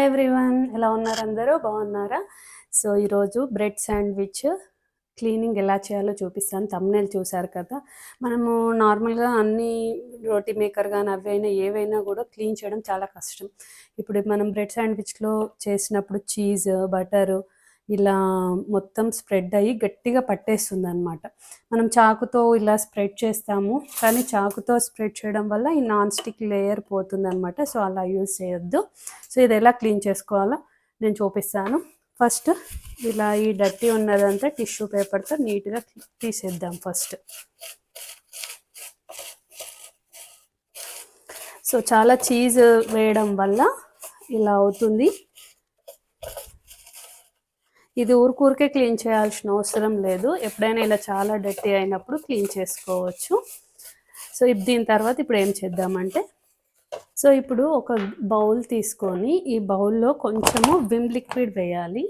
Hi everyone, ఎలా ఉన్నారు? అందరూ బాగున్నారా? సో ఈరోజు బ్రెడ్ శాండ్విచ్ క్లీనింగ్ ఎలా చేయాలో చూపిస్తాను. థంబ్నెయిల్ చూసారు కదా. మనము నార్మల్గా అన్ని రోటీ మేకర్ కానీ అవైనా ఏవైనా కూడా క్లీన్ చేయడం చాలా కష్టం. ఇప్పుడు మనం బ్రెడ్ శాండ్విచ్లో చేసినప్పుడు చీజ్ బటరు ఇలా మొత్తం స్ప్రెడ్ అయ్యి గట్టిగా పట్టేస్తుంది అనమాట. మనం చాకుతో ఇలా స్ప్రెడ్ చేస్తాము, కానీ చాకుతో స్ప్రెడ్ చేయడం వల్ల ఈ నాన్ స్టిక్ లేయర్ పోతుంది అనమాట. సో అలా యూజ్ చేయొద్దు. సో ఇది ఎలా క్లీన్ చేసుకోవాలో నేను చూపిస్తాను. ఫస్ట్ ఇలా ఈ డర్టీ ఉన్నదంతా టిష్యూ పేపర్తో నీట్గా తీసేద్దాం ఫస్ట్. సో చాలా చీజ్ వేయడం వల్ల ఇలా అవుతుంది. ఇది ఊరికే క్లీన్ చేయాల్సిన అవసరం లేదు. ఎప్పుడైనా ఇలా చాలా డర్టీ అయినప్పుడు క్లీన్ చేసుకోవచ్చు. సో దీని తర్వాత ఇప్పుడు ఏం చేద్దామంటే, సో ఇప్పుడు ఒక బౌల్ తీసుకొని ఈ బౌల్లో కొంచెము విమ్ లిక్విడ్ వేయాలి.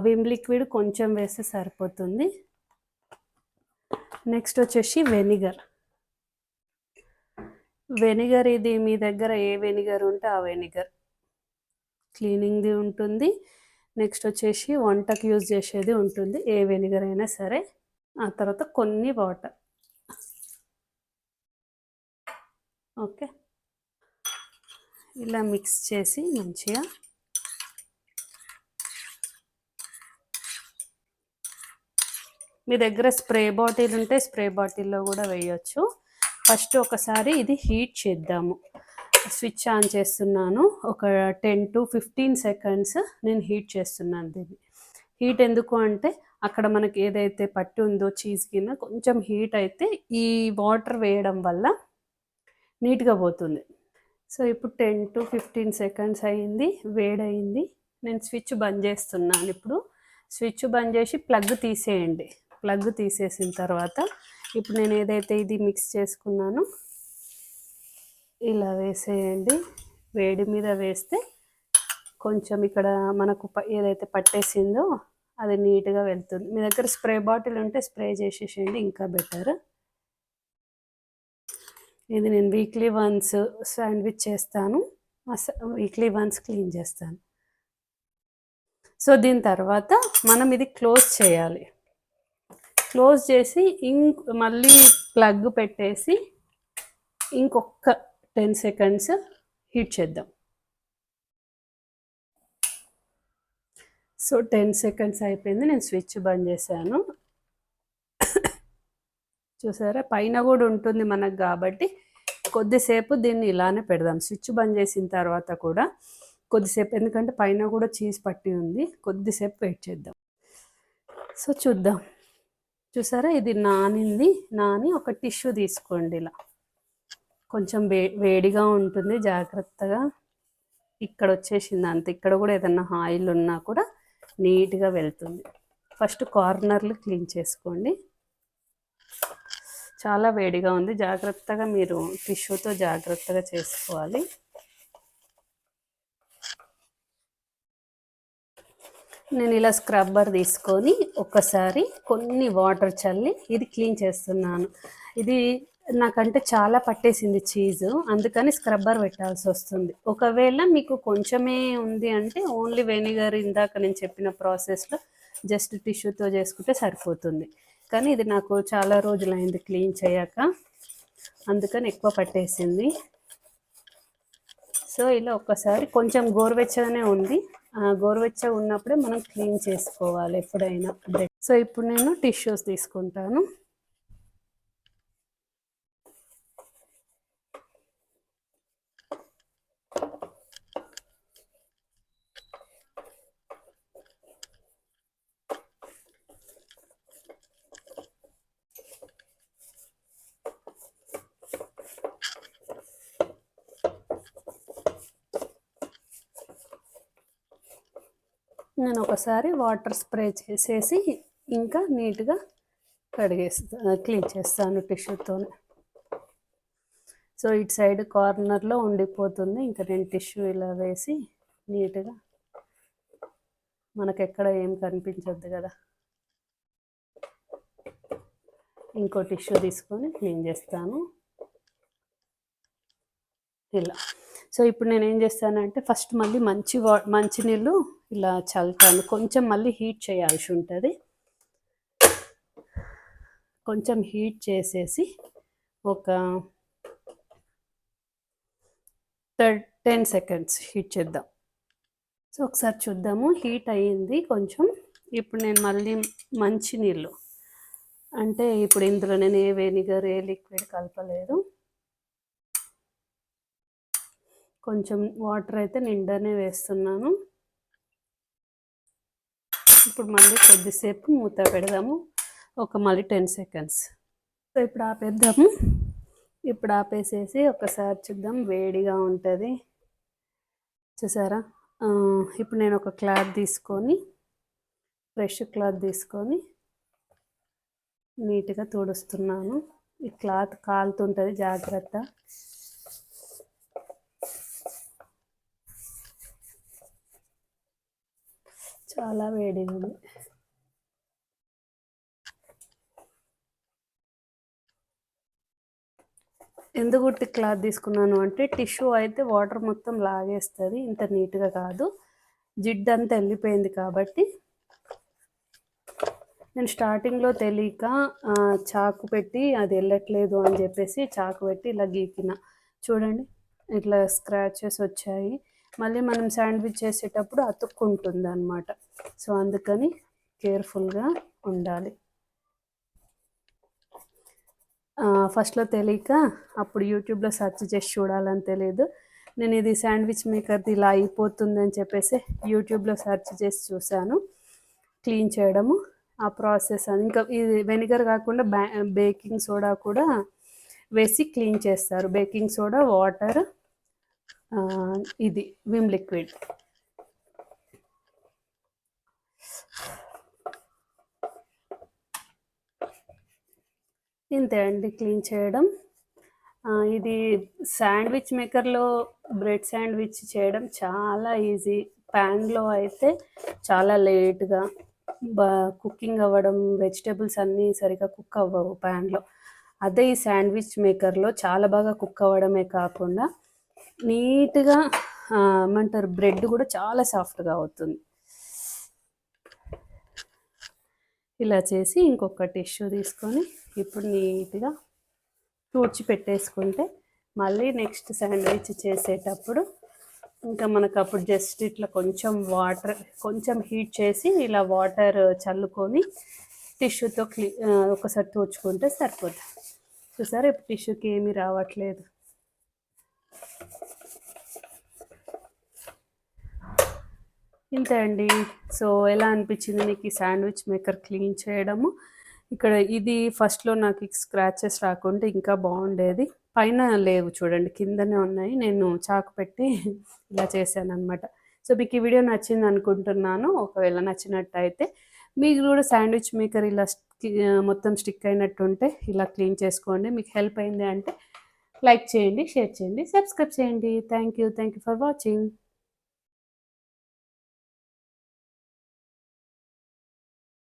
విమ్ లిక్విడ్ కొంచెం వేస్తే సరిపోతుంది. నెక్స్ట్ వచ్చేసి వెనిగర్ ఇది మీ దగ్గర ఏ వెనిగర్ ఉంటే ఆ వెనిగర్, క్లీనింగ్ది ఉంటుంది. నెక్స్ట్ వచ్చేసి వంటకు యూజ్ చేసేది ఉంటుంది, ఏ వెనిగర్ అయినా సరే. ఆ తర్వాత కొన్ని వాటర్. ఓకే, ఇలా మిక్స్ చేసి మంచిగా మీ దగ్గర స్ప్రే బాటిల్ ఉంటే స్ప్రే బాటిల్లో కూడా వేయచ్చు. ఫస్ట్ ఒకసారి ఇది హీట్ చేద్దాము. స్విచ్ ఆన్ చేస్తున్నాను. ఒక 10 to 15 seconds నేను హీట్ చేస్తున్నాను దీన్ని. హీట్ ఎందుకు అంటే అక్కడ మనకి ఏదైతే పట్టి ఉందో చీజ్ కింద కొంచెం హీట్ అయితే ఈ వాటర్ వేయడం వల్ల నీట్గా పోతుంది. సో ఇప్పుడు 10 to 15 seconds అయింది, వేడయింది. నేను స్విచ్ బంద్ చేస్తున్నాను. ఇప్పుడు స్విచ్ బంద్ చేసి ప్లగ్ తీసేయండి. ప్లగ్ తీసేసిన తర్వాత ఇప్పుడు నేను ఏదైతే ఇది మిక్స్ చేసుకున్నానో ఇలా వేసేయండి. వేడి మీద వేస్తే కొంచెం ఇక్కడ మనకు ఏదైతే పట్టేసిందో అది నీట్గా వెళ్తుంది. మీ దగ్గర స్ప్రే బాటిల్ ఉంటే స్ప్రే చేసేసేయండి, ఇంకా బెటర్. ఇది నేను వీక్లీ వన్స్ శాండ్విచ్ చేస్తాను, వీక్లీ వన్స్ క్లీన్ చేస్తాను. సో దీని తర్వాత మనం ఇది క్లోజ్ చేయాలి. క్లోజ్ చేసి మళ్ళీ ప్లగ్ పెట్టేసి ఇంకొక 10 seconds హీట్ చేద్దాం. సో 10 seconds అయిపోయింది, నేను స్విచ్ బంద్ చేశాను. చూసారా, పైన కూడా ఉంటుంది మనకు కాబట్టి కొద్దిసేపు దీన్ని ఇలానే పెడదాం. స్విచ్ బంద్ చేసిన తర్వాత కూడా కొద్దిసేపు, ఎందుకంటే పైన కూడా చీజ్ పట్టి ఉంది, కొద్దిసేపు వెయిట్ చేద్దాం. సో చూద్దాం. చూసారా, ఇది నాని ఒక టిష్యూ తీసుకోండి. ఇలా కొంచెం వేడిగా ఉంటుంది, జాగ్రత్తగా. ఇక్కడ వచ్చేసింది అంత. ఇక్కడ కూడా ఏదన్నా ఆయిల్ ఉన్నా కూడా నీట్గా వెళ్తుంది. ఫస్ట్ కార్నర్లు క్లీన్ చేసుకోండి. చాలా వేడిగా ఉంది, జాగ్రత్తగా మీరు టిష్యూతో జాగ్రత్తగా చేసుకోవాలి. నేను ఇలా స్క్రబ్బర్ తీసుకొని ఒకసారి కొన్ని వాటర్ చల్లి ఇది క్లీన్ చేస్తున్నాను. ఇది నాకంటే చాలా పట్టేసింది చీజు, అందుకని స్క్రబ్బర్ పెట్టాల్సి వస్తుంది. ఒకవేళ మీకు కొంచెమే ఉంది అంటే ఓన్లీ వెనిగర్ ఇందాక నేను చెప్పిన ప్రాసెస్లో జస్ట్ టిష్యూతో చేసుకుంటే సరిపోతుంది. కానీ ఇది నాకు చాలా రోజులైంది క్లీన్ చేయక, అందుకని ఎక్కువ పట్టేసింది. సో ఇలా ఒక్కసారి కొంచెం గోరువెచ్చగానే ఉంది, గోరువెచ్చగా ఉన్నప్పుడే మనం క్లీన్ చేసుకోవాలి ఎప్పుడైనా బ్రెడ్. సో ఇప్పుడు నేను టిష్యూస్ తీసుకుంటాను. నేను ఒకసారి వాటర్ స్ప్రే చేసేసి ఇంకా నీట్గా క్లీన్ చేస్తాను టిష్యూతో. సో ఇటు సైడ్ కార్నర్లో ఉండిపోతుంది, ఇంకా నేను టిష్యూ ఇలా వేసి నీట్గా, మనకు ఎక్కడ ఏం కనిపించద్దు కదా. ఇంకో టిష్యూ తీసుకొని క్లీన్ చేస్తాను ఇలా. సో ఇప్పుడు నేనేం చేస్తానంటే ఫస్ట్ మళ్ళీ మంచినీళ్ళు ఇలా చల్లుతాను. కొంచెం మళ్ళీ హీట్ చేయాల్సి ఉంటుంది. కొంచెం హీట్ చేసేసి ఒక 10 సెకండ్స్ హీట్ చేద్దాం. సో ఒకసారి చూద్దాము, హీట్ అయ్యింది కొంచెం. ఇప్పుడు నేను మళ్ళీ మంచినీళ్ళు, అంటే ఇప్పుడు ఇందులో నేను ఏ వెనిగర్ ఏ లిక్విడ్ కలపలేదు, కొంచెం వాటర్ అయితే నిండానే వేస్తున్నాను. ఇప్పుడు మళ్ళీ కొద్దిసేపు మూత పెడదాము, ఒక మళ్ళీ 10 సెకండ్స్. సో ఇప్పుడు ఆపేద్దాము. ఇప్పుడు ఆపేసేసి ఒకసారి చూద్దాం, వేడిగా ఉంటుంది చూసారా. ఇప్పుడు నేను ఒక క్లాత్ తీసుకొని, ఫ్రెష్ క్లాత్ తీసుకొని నీట్గా తుడుస్తున్నాను. ఈ క్లాత్ కాలుతుంటుంది, జాగ్రత్త. చాలా వేడిగా ఉంది. ఎందుకు క్లాత్ తీసుకున్నాను అంటే టిష్యూ అయితే వాటర్ మొత్తం లాగేస్తుంది, ఇంత నీట్గా కాదు, జిడ్డు అంతా వెళ్ళిపోయింది కాబట్టి. నేను స్టార్టింగ్లో తెలియక చాకు పెట్టి అది వెళ్ళట్లేదు అని చెప్పేసి చాకు పెట్టి ఇలా గీకిన. చూడండి ఇట్లా స్క్రాచెస్ వచ్చాయి. మళ్ళీ మనం శాండ్విచ్ చేసేటప్పుడు అతుక్కుంటుంది అన్నమాట. సో అందుకని కేర్ఫుల్గా ఉండాలి. ఫస్ట్లో తెలియక అప్పుడు యూట్యూబ్లో సెర్చ్ చేసి చూడాలని తెలియదు. నేను ఇది శాండ్విచ్ మేకర్ది ఇలా అయిపోతుంది అని చెప్పేసి యూట్యూబ్లో సెర్చ్ చేసి చూశాను క్లీన్ చేయడము, ఆ ప్రాసెస్. ఇంకా ఇది వెనిగర్ కాకుండా బేకింగ్ సోడా కూడా వేసి క్లీన్ చేస్తారు. బేకింగ్ సోడా, వాటర్, ఇది విమ్ లిక్విడ్. ఇంతే అండి క్లీన్ చేయడం. ఇది శాండ్విచ్ మేకర్లో బ్రెడ్ శాండ్విచ్ చేయడం చాలా ఈజీ. ప్యాన్లో అయితే చాలా లేట్గా కుకింగ్ అవ్వడం, వెజిటేబుల్స్ అన్నీ సరిగా కుక్ అవ్వవు ప్యాన్లో. అదే ఈ శాండ్విచ్ మేకర్లో చాలా బాగా కుక్ అవ్వడమే కాకుండా నీట్గా ఏమంటారు, బ్రెడ్ కూడా చాలా సాఫ్ట్గా అవుతుంది. ఇలా చేసి ఇంకొక టిష్యూ తీసుకొని ఇప్పుడు నీట్గా తుడిచి పెట్టేసుకుంటే మళ్ళీ నెక్స్ట్ శాండ్విచ్ చేసేటప్పుడు ఇంకా మనకు అప్పుడు జస్ట్ ఇట్లా కొంచెం వాటర్, కొంచెం హీట్ చేసి ఇలా వాటర్ చల్లుకొని టిష్యూతో ఒకసారి తుడుచుకుంటే సరిపోతుంది. చూసారా ఇప్పుడు టిష్యూకి ఏమీ రావట్లేదు. ఇంతే అండి. సో ఎలా అనిపించింది మీకు ఈ శాండ్విచ్ మేకర్ క్లీన్ చేయడము? ఇక్కడ ఇది ఫస్ట్లో నాకు స్క్రాచెస్ రాకుండా ఇంకా బాగుండేది. పైన లేవు చూడండి, కిందనే ఉన్నాయి. నేను చాకు పెట్టి ఇలా చేశాను అనమాట. సో మీకు ఈ వీడియో నచ్చింది అనుకుంటున్నాను. ఒకవేళ నచ్చినట్టయితే మీకు కూడా శాండ్విచ్ మేకర్ ఇలా మొత్తం స్టిక్ అయినట్టు ఉంటే ఇలా క్లీన్ చేసుకోండి. మీకు హెల్ప్ అయింది అంటే లైక్ చేయండి, షేర్ చేయండి, సబ్స్క్రైబ్ చేయండి. Thank you for watching.